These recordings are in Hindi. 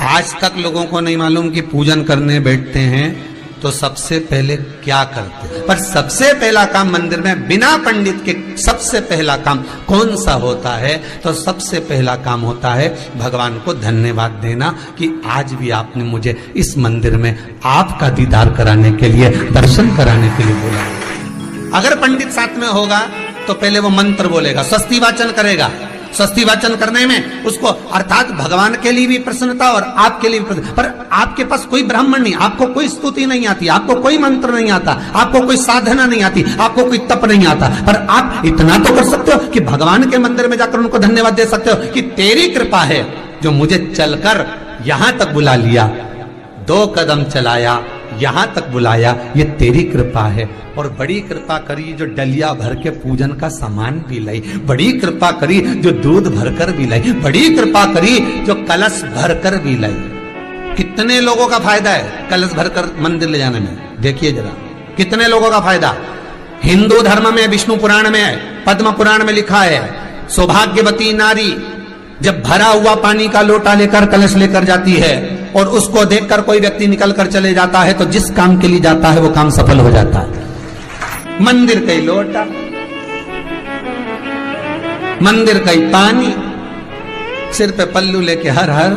आज तक लोगों को नहीं मालूम कि पूजन करने बैठते हैं तो सबसे पहले क्या करते हैं। पर सबसे पहला काम मंदिर में बिना पंडित के सबसे पहला काम कौन सा होता है? तो सबसे पहला काम होता है भगवान को धन्यवाद देना कि आज भी आपने मुझे इस मंदिर में आपका दीदार कराने के लिए, दर्शन कराने के लिए बोला। अगर पंडित साथ में होगा तो पहले वो मंत्र बोलेगा, स्वस्ति वाचन करेगा। स्वस्ति वाचन करने में उसको अर्थात भगवान के लिए भी प्रसन्नता और आपके लिए भी प्रसन्नता। पर आपके पास कोई ब्राह्मण नहीं, आपको कोई स्तुति नहीं आती, आपको कोई मंत्र नहीं आता, आपको कोई साधना नहीं आती, आपको कोई तप नहीं आता, पर आप इतना तो कर सकते हो कि भगवान के मंदिर में जाकर उनको धन्यवाद दे सकते हो कि तेरी कृपा है जो मुझे चलकर यहां तक बुला लिया, 2 कदम चलाया, यहां तक बुलाया, ये तेरी कृपा है। और बड़ी कृपा करी जो डलिया भर के पूजन का सामान भी लाई, बड़ी कृपा करी जो दूध भरकर भी लाई, बड़ी कृपा करी जो कलश भरकर भी लाई। कितने लोगों का फायदा है कलश भरकर मंदिर ले जाने में? देखिए जरा कितने लोगों का फायदा। हिंदू धर्म में विष्णु पुराण में, पद्म पुराण में लिखा है, सौभाग्यवती नारी जब भरा हुआ पानी का लोटा लेकर कलश लेकर जाती है और उसको देखकर कोई व्यक्ति निकल कर चले जाता है तो जिस काम के लिए जाता है वो काम सफल हो जाता है। मंदिर का ही लोटा, मंदिर का ही पानी, सिर पे पल्लू लेके हर हर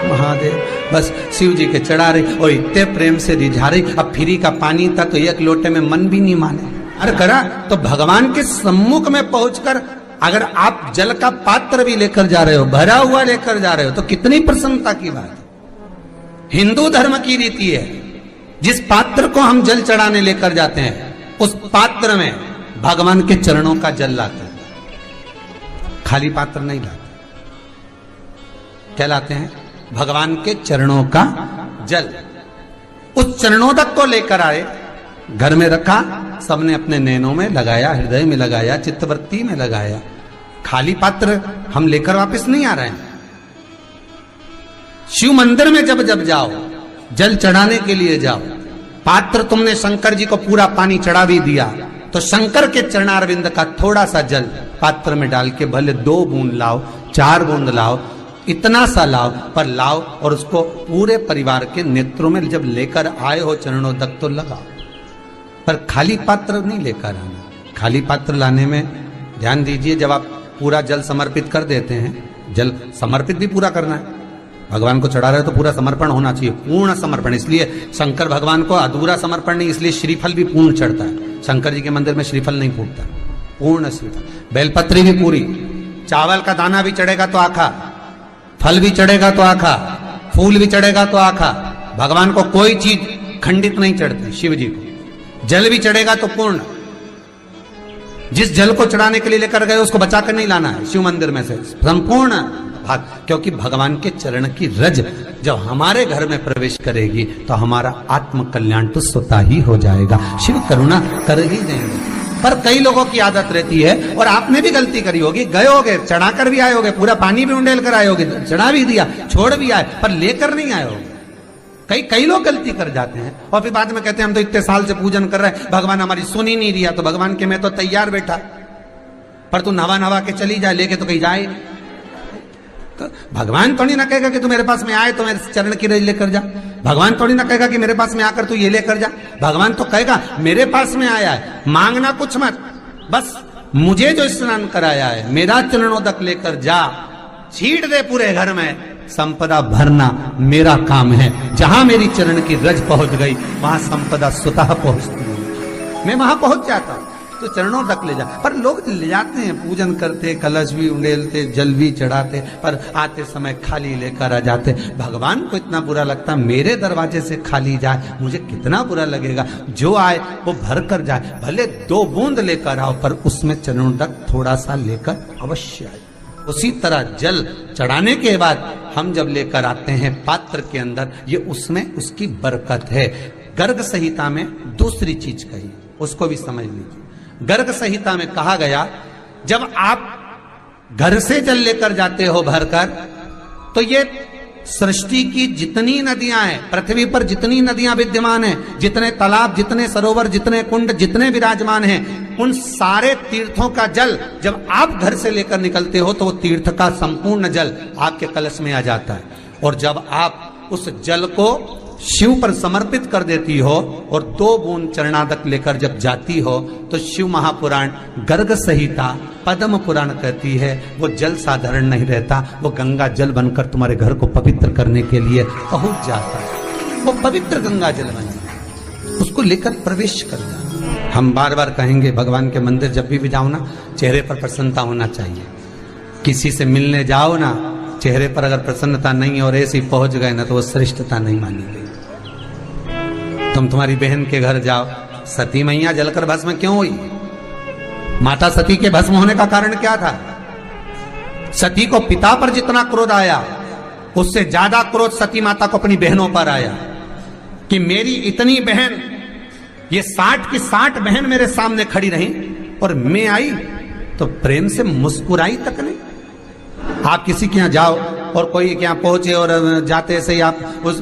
महादेव, बस शिव जी के चढ़ा रही और इतने प्रेम से रिझा रही। अब फ्री का पानी था तो एक लोटे में मन भी नहीं माने। अरे करा तो भगवान के सम्मुख में पहुंचकर अगर आप जल का पात्र भी लेकर जा रहे हो, भरा हुआ लेकर जा रहे हो, तो कितनी प्रसन्नता की बात है। हिंदू धर्म की रीति है, जिस पात्र को हम जल चढ़ाने लेकर जाते हैं उस पात्र में भगवान के चरणों का जल लाते हैं, खाली पात्र नहीं लाते। क्या लाते हैं? भगवान के चरणों का जल। उस चरणोदक को लेकर आए, घर में रखा, सबने अपने नैनों में लगाया, हृदय में लगाया, चित्तवृत्ति में लगाया। खाली पात्र हम लेकर वापस नहीं आ रहे हैं। शिव मंदिर में जब जब जाओ, जल चढ़ाने के लिए जाओ, पात्र तुमने शंकर जी को पूरा पानी चढ़ा भी दिया तो शंकर के चरणारविंद का थोड़ा सा जल पात्र में डाल के भले 2 बूंद लाओ, 4 बूंद लाओ, इतना सा लाओ, पर लाओ और उसको पूरे परिवार के नेत्रों में जब लेकर आए हो चरणोदक तो लगाओ। पर खाली पात्र नहीं लेकर आना। खाली पात्र लाने में ध्यान दीजिए, जब आप पूरा जल समर्पित कर देते हैं, जल समर्पित भी पूरा करना है, भगवान को चढ़ा रहे हो तो पूरा समर्पण होना चाहिए, पूर्ण समर्पण। इसलिए शंकर भगवान को अधूरा समर्पण नहीं, इसलिए श्रीफल भी पूर्ण चढ़ता है। शंकर जी के मंदिर में श्रीफल नहीं फूटता, पूर्ण श्रीफल, बेलपत्री भी पूरी, चावल का दाना भी चढ़ेगा तो आखा, फल भी चढ़ेगा तो आखा, फूल भी चढ़ेगा तो आखा। भगवान को कोई चीज खंडित नहीं चढ़ती, शिव जी को जल भी चढ़ेगा तो पूर्ण। जिस जल को चढ़ाने के लिए लेकर गए उसको बचा कर नहीं लाना है शिव मंदिर में से, संपूर्ण भाग, क्योंकि भगवान के चरण की रज जब हमारे घर में प्रवेश करेगी तो हमारा आत्म कल्याण तो स्वतः ही हो जाएगा। शिव करुणा कर ही देंगे। पर कई लोगों की आदत रहती है, और आपने भी गलती करी होगी, गए होगे, चढ़ाकर भी आए होगे, पूरा पानी भी उंडेल कर आए होगे, चढ़ा भी दिया, छोड़ भी आए, पर लेकर नहीं आए होगे। कई लोग गलती कर जाते हैं और फिर बाद में कहते हैं हम तो इतने साल से पूजन कर रहे हैं, भगवान हमारी सुन ही नहीं दिया। तो भगवान के मैं तो तैयार बैठा, पर तू नवा के चली जाए, लेके तो कहीं जाए। तो भगवान थोड़ी ना कहेगा कि तू मेरे पास में आए तो मेरे चरण की रज लेकर जा। भगवान थोड़ी ना कहेगा कि मेरे पास में आकर तू ये लेकर जा। भगवान तो कहेगा मेरे पास में आया है, मांगना कुछ मत, बस मुझे जो स्नान कराया है मेरा चरणोदक लेकर जा, छीट दे पूरे घर में, संपदा भरना मेरा काम है। जहां मेरी चरण की रज पहुंच गई वहां संपदा स्वतः पहुंचती है, मैं वहां पहुंच जाता हूं। तो चरणों तक ले जा, पर लोग ले जाते हैं, पूजन करते, कलश भी उंडेलते, जल भी चढ़ाते, पर आते समय खाली लेकर आ जाते। भगवान को इतना बुरा लगता, मेरे दरवाजे से खाली जाए, मुझे कितना बुरा लगेगा। जो आए वो भर कर जाए, भले 2 बूंद लेकर आओ, पर उसमें चरणों तक थोड़ा सा लेकर अवश्य आए। उसी तरह जल चढ़ाने के बाद हम जब लेकर आते हैं पात्र के अंदर, ये उसमें उसकी बरकत है। गर्ग संहिता में दूसरी चीज कही, उसको भी समझ लीजिए। गर्ग संहिता में कहा गया, जब आप घर से जल लेकर जाते हो भरकर, तो ये सृष्टि की जितनी नदियां हैं, पृथ्वी पर जितनी नदियां विद्यमान हैं, जितने तालाब, जितने सरोवर, जितने कुंड, जितने विराजमान हैं, उन सारे तीर्थों का जल जब आप घर से लेकर निकलते हो तो वो तीर्थ का संपूर्ण जल आपके कलश में आ जाता है। और जब आप उस जल को शिव पर समर्पित कर देती हो और 2 बूंद चरणादक लेकर जब जाती हो तो शिव महापुराण गर्ग संहिता पद्म पुराण कहती है वो जल साधारण नहीं रहता, वो गंगा जल बनकर तुम्हारे घर को पवित्र करने के लिए पहुंच जाता है। वो पवित्र गंगा जल बन जाए, उसको लेकर प्रवेश कर जाए। हम बार बार कहेंगे भगवान के मंदिर जब भी जाओ ना, चेहरे पर प्रसन्नता होना चाहिए। किसी से मिलने जाओ ना, चेहरे पर अगर प्रसन्नता नहीं और ऐसे ही पहुंच गए ना तो वो श्रेष्ठता नहीं मानी गई। तुम तुम्हारी बहन के घर जाओ, सती मैया जलकर भस्म क्यों हुई? माता सती के भस्म होने का कारण क्या था? सती को पिता पर जितना क्रोध आया उससे ज्यादा क्रोध सती माता को अपनी बहनों पर आया कि मेरी इतनी बहन, ये 60 की 60 बहन मेरे सामने खड़ी रही और मैं आई तो प्रेम से मुस्कुराई तक नहीं। आप किसी के यहां जाओ और कोई के यहां पहुंचे और जाते से आप उस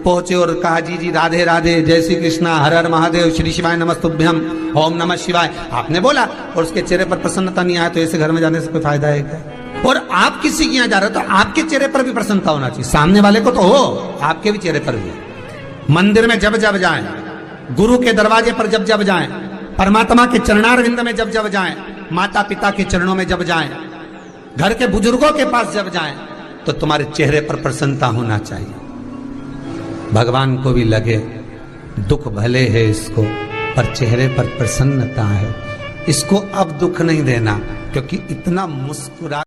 पहुंचे और कहा जी जी राधे राधे, जय श्री कृष्णा, हर हर महादेव, श्री शिवाय नमस्तुभ्यम, ओम नमः शिवाय, आपने बोला और उसके चेहरे पर प्रसन्नता नहीं आया तो ऐसे घर में जाने से कोई फायदा है क्या? और आप किसी के यहां जा रहे हो तो आपके चेहरे पर भी प्रसन्नता होना चाहिए, सामने वाले को तो हो, आपके भी चेहरे पर भी। मंदिर में जब जब जाएं, गुरु के दरवाजे पर जब जब जाएं, परमात्मा के चरणारविंद में जब जब जाएं, माता पिता के चरणों में जब जाएं, घर के बुजुर्गों के पास जब जाएं तो तुम्हारे चेहरे पर प्रसन्नता होना चाहिए। भगवान को भी लगे दुख भले है इसको पर चेहरे पर प्रसन्नता है, इसको अब दुख नहीं देना, क्योंकि इतना मुस्कुरा